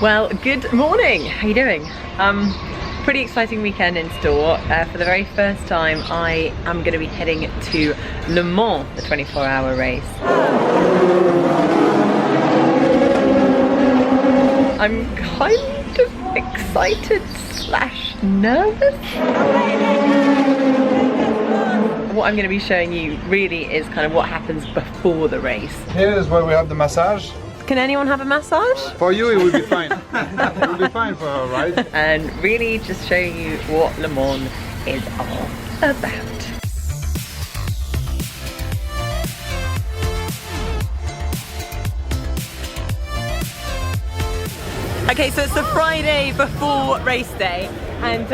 Well, good morning. How you doing? Pretty exciting weekend in store. For the very first time, I am going to be heading to Le Mans, the 24-hour race. I'm kind of excited / nervous. What I'm going to be showing you really is kind of what happens before the race. Here is where we have the massage. Can anyone have a massage? For you it will be fine. It will be fine for her, right? And really just show you what Le Mans is all about. Okay, so it's the Friday before race day, and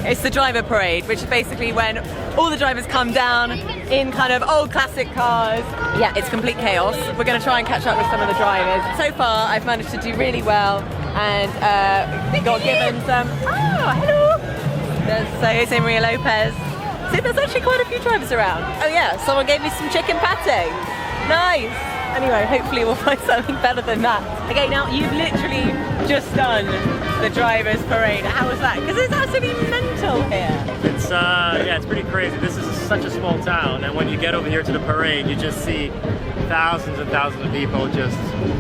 it's the driver parade, which is basically when all the drivers come down in kind of old classic cars. Yeah, it's complete chaos. We're going to try and catch up with some of the drivers. So far, I've managed to do really well, and we got given some. Oh, hello! There's Jose Maria Lopez. See, there's actually quite a few drivers around. Oh yeah, someone gave me some chicken pate. Nice. Anyway, hopefully we'll find something better than that. Okay, now you've literally just done the drivers parade. How was that? Because it's absolutely mental here. It's yeah, it's pretty crazy. This is such a small town, and when you get over here to the parade, you just see thousands and thousands of people just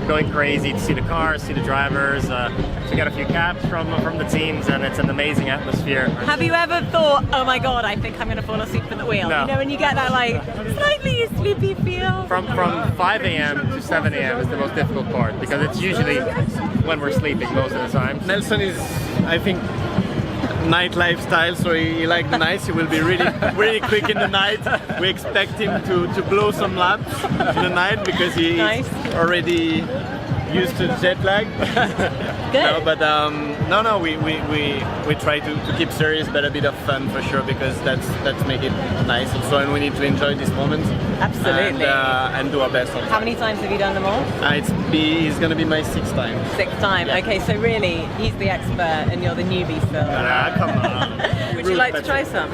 going crazy to see the cars, see the drivers, to get a few caps from the teams, and it's an amazing atmosphere. Have you ever thought, oh my god, I think I'm going to fall asleep at the wheel? No. You know, when you get that like slightly sleepy feel? From 5 a.m. to 7 a.m. is the most difficult part, because it's usually when we're sleeping most of the time. Nelson is, I think, night lifestyle, so he likes the night. He will be really quick in the night. We expect him to blow some laps in the night because he is already used to jet lag. Good. No, but no, we try to keep serious, but a bit of fun for sure, because that's make it nice also, and we need to enjoy this moment. Absolutely. And do our best on How many times have you done them all? It's gonna be my 6th time. 6th time. Yeah. Okay, so really, he's the expert and you're the newbie still. Come on. Would you like to try some?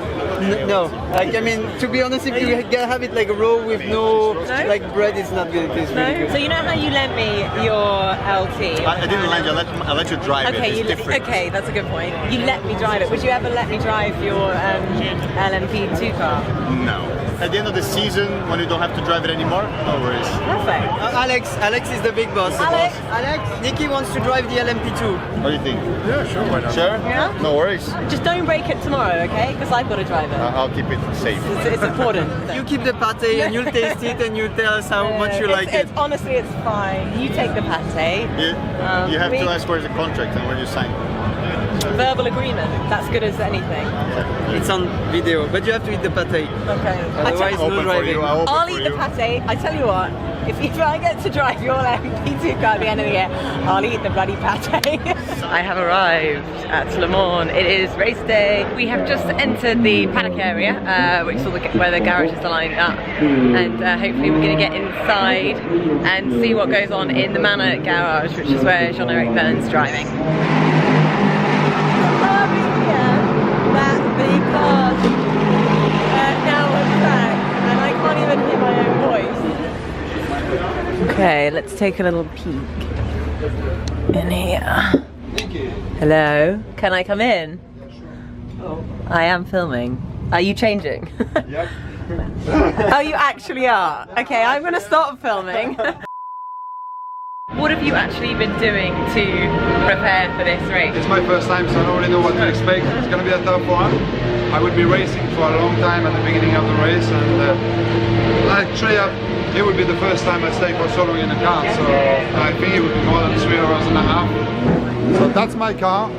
No, like, I mean, to be honest, if you have it like raw with no like bread, it's not good. It's really good. So you know how you lent me your LT? I didn't lend you. I let you drive it. It's different. Okay, that's a good point. You let me drive it. Would you ever let me drive your LMP2 car? No. At the end of the season, when you don't have to drive it anymore, no worries. Perfect. Alex is the big boss. Alex, Nicki wants to drive the LMP2. What do you think? Yeah, sure, why not? Sure? Yeah? No worries. Just don't break it tomorrow, okay? Because I've got to drive it. I'll keep it safe. It's important. You keep the pate and you'll taste it and you tell us how much you like it. Honestly, it's fine. You take the pate. You have to ask where's the contract and where you sign. Verbal agreement. That's good as anything. It's on video, but you have to eat the pate. Okay. Otherwise, no driving. I'll eat the pate. I tell you what, if I get to drive your LMP2 car at the end of the year, I'll eat the bloody pate. I have arrived at Le Mans. It is race day. We have just entered the paddock area, which is where the garages are lined up, and hopefully we're going to get inside and see what goes on in the Manor garage, which is where Jean-Éric Verne's driving. Okay, let's take a little peek in here. Hello, can I come in? Oh. I am filming. Are you changing? Yep. Oh, you actually are? Okay, I'm gonna stop filming. What have you actually been doing to prepare for this race? It's my first time, so I don't really know what to expect. It's going to be a tough one. I would be racing for a long time at the beginning of the race, and actually it would be the first time I stay for so long in a car, so I think it would be more than 3 hours and a half. So that's my car.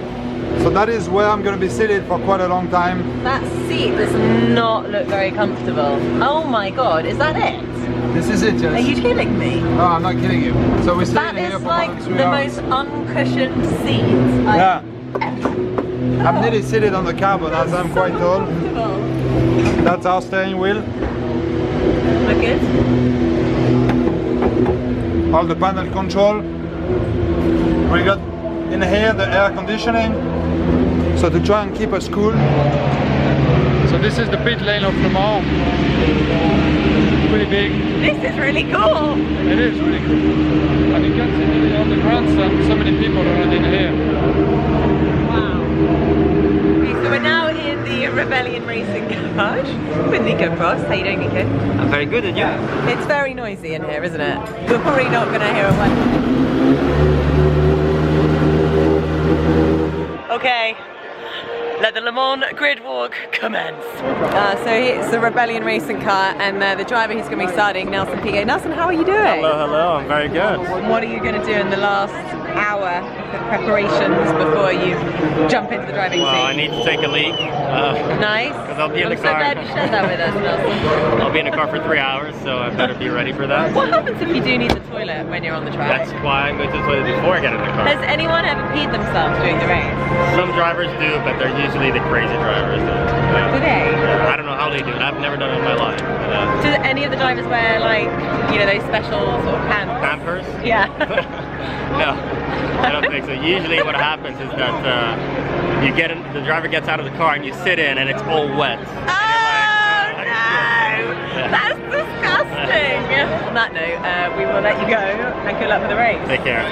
So that is where I'm going to be seated for quite a long time. That seat does not look very comfortable. Oh my god, is that it? This is it, yes. Are you kidding me? No, I'm not kidding you. So we're That sitting here is for like about the 3 hours. most uncushioned seat I've ever. I'm nearly seated on the carbon as I'm quite tall. That's our steering wheel. Look good. All the panel control. We got in here the air conditioning, so to try and keep us cool. So this is the pit lane of Le Mans. Pretty big. This is really cool. It is really cool. And you can see on the grandstand so many people already in here. Rebellion Racing Garage with Nico Frost. How you doing, Nico? I'm very good, and you? It's very noisy in here, isn't it? We're probably not going to hear a word. Okay, let the Le Mans grid walk commence. So it's the Rebellion Racing car, and the driver who's going to be starting, Nelson Piquet. Nelson, how are you doing? Hello, hello, I'm very good. What are you going to do in the last hour of preparations before you jump into the driving seat? Well, I need to take a leak. Nice. Because I'll be in the I'm car. so glad you shared that with us, Nelson. I'll be in the car for 3 hours, so I better be ready for that. What happens if you do need the toilet when you're on the track? That's why I'm going to the toilet before I get in the car. Has anyone ever peed themselves during the race? Some drivers do, but they're usually the crazy drivers. Do they? I don't know how they do it. I've never done it in my life. Do any of the drivers wear, like, you know, those special sort of pants? Pampers? Yeah. No, I don't think so. Usually what happens is that you get in, the driver gets out of the car and you sit in and it's all wet. Oh, no! That's disgusting! On that note, we will let you go and good luck with the race. Take care.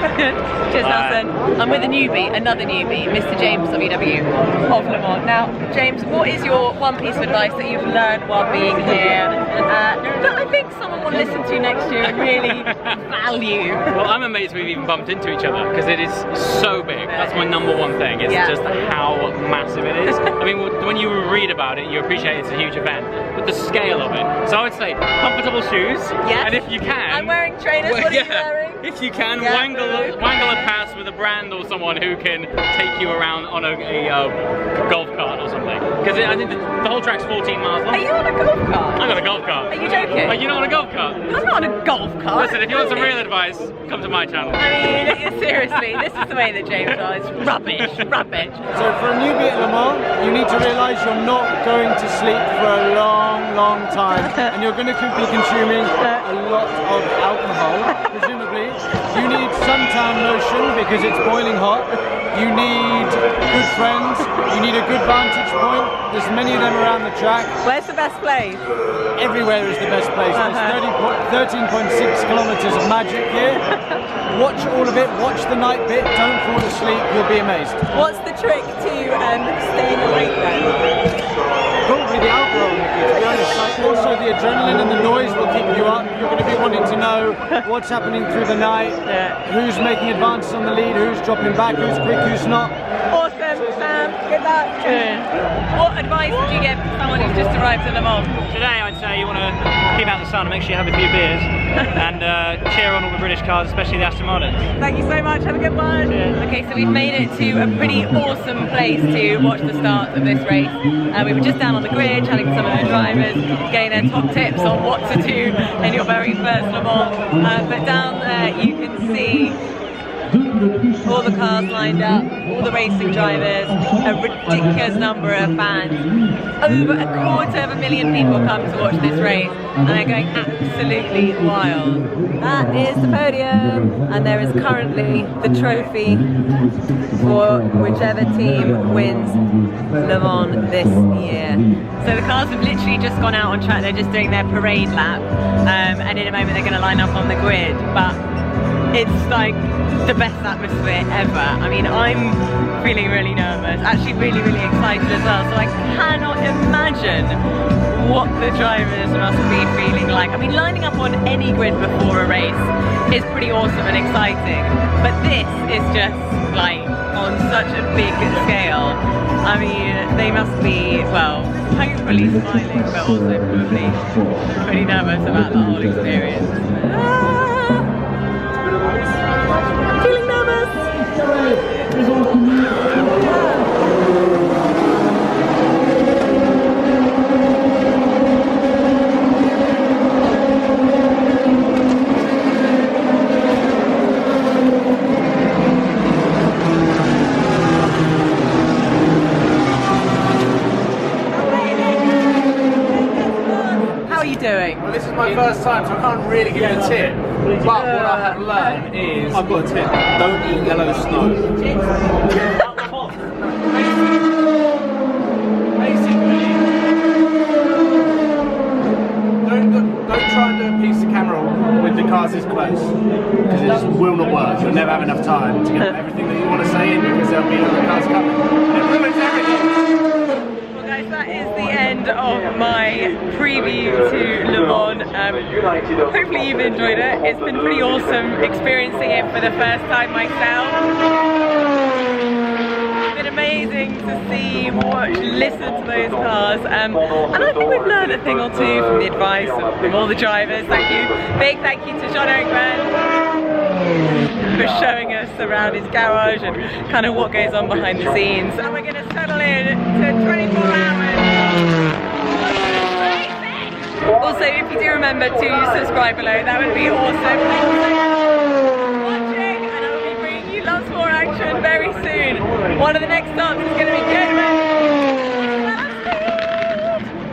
Cheers, Bye. Nelson. I'm with a newbie, another newbie, Mr James WW of Le Mans. Now, James, what is your one piece of advice that you've learned while being here that I think someone will listen to next year and really value? Well, I'm amazed we've even bumped into each other because it is so big. That's my number one thing. It's just how massive it is. I mean, when you read about it, you appreciate it's a huge event, but the scale of it. So I would say comfortable shoes, and if you can, I'm wearing trainers. What are you wearing? If you can, wangle a pass with a brand or someone who can take you around on a golf cart or something. Because I think the whole track's 14 miles long. Are you on a golf cart? I'm on a golf cart. Are you joking? Are you not on a golf cart? I'm not on a golf cart. Listen, if you want some real advice, come to my channel. I mean, seriously, this is the way that James does. Rubbish, rubbish. So for a newbie at Le Mans, you need to realise you're not going to sleep for a long, long time, and you're going to be consuming a lot of alcohol, presumably. You need suntan lotion because it's boiling hot. You need good friends. You need a good vantage point. There's many of them around the track. Where's the best place? Everywhere is the best place. There's 13.6 kilometers of magic here. Watch all of it. Watch the night bit. Don't fall asleep. You'll be amazed. What's the trick to staying awake then? Probably the alcohol, Nicki, to be honest. Like, also the adrenaline and the noise will keep you up. You're going to be wanting to know what's happening through the night, who's making advances on the lead, who's dropping back, who's quick, who's not. Awesome, Sam. Good luck. What advice would you give to someone who's just arrived at Le Mans? Today I'd say you want to keep out in the sun and make sure you have a few beers and cheer on all the British cars, especially the Aston Martins. Thank you so much, have a good one. Cheers. Okay, so we've made it to a pretty awesome place to watch the start of this race. We were just down on the grid chatting to some of the drivers, getting their top tips on what to do in your very first Le Mans. But down there you can see all the cars lined up, all the racing drivers, a ridiculous number of fans. Over 250,000 people come to watch this race and they're going absolutely wild. That is the podium and there is currently the trophy for whichever team wins Le Mans this year. So the cars have literally just gone out on track, they're just doing their parade lap and in a moment they're going to line up on the grid. But it's like the best atmosphere ever. I mean, I'm feeling really nervous, actually really excited as well, so I cannot imagine what the drivers must be feeling like. I mean, lining up on any grid before a race is pretty awesome and exciting, but this is just like on such a big scale. I mean, they must be, well, hopefully smiling, but also probably pretty nervous about the whole experience. Feeling nervous. How are you doing? Well, this is my first time, so I can't really give you a tip. But what I have learned is, I've got a tip, don't eat yellow snow. Basically, don't try and do a piece of camera with the cars this close, because it just will not work. You'll never have enough time to get everything that you want to say in, because there'll be other cars coming. It ruins everything. Well guys, that is of my preview to Le Mans. Hopefully you've enjoyed it. It's been pretty awesome experiencing it for the first time myself. It's been amazing to see, watch, listen to those cars, and I think we've learned a thing or two from the advice of all the drivers. Thank you, big thank you to Jean-Éric for showing us around his garage and kind of what goes on behind the scenes. And we're going to settle in to 24 hours. Also, if you do remember to subscribe below, that would be awesome. Watching, and I will be bringing you lots more action very soon. One of the next stops is going to be good.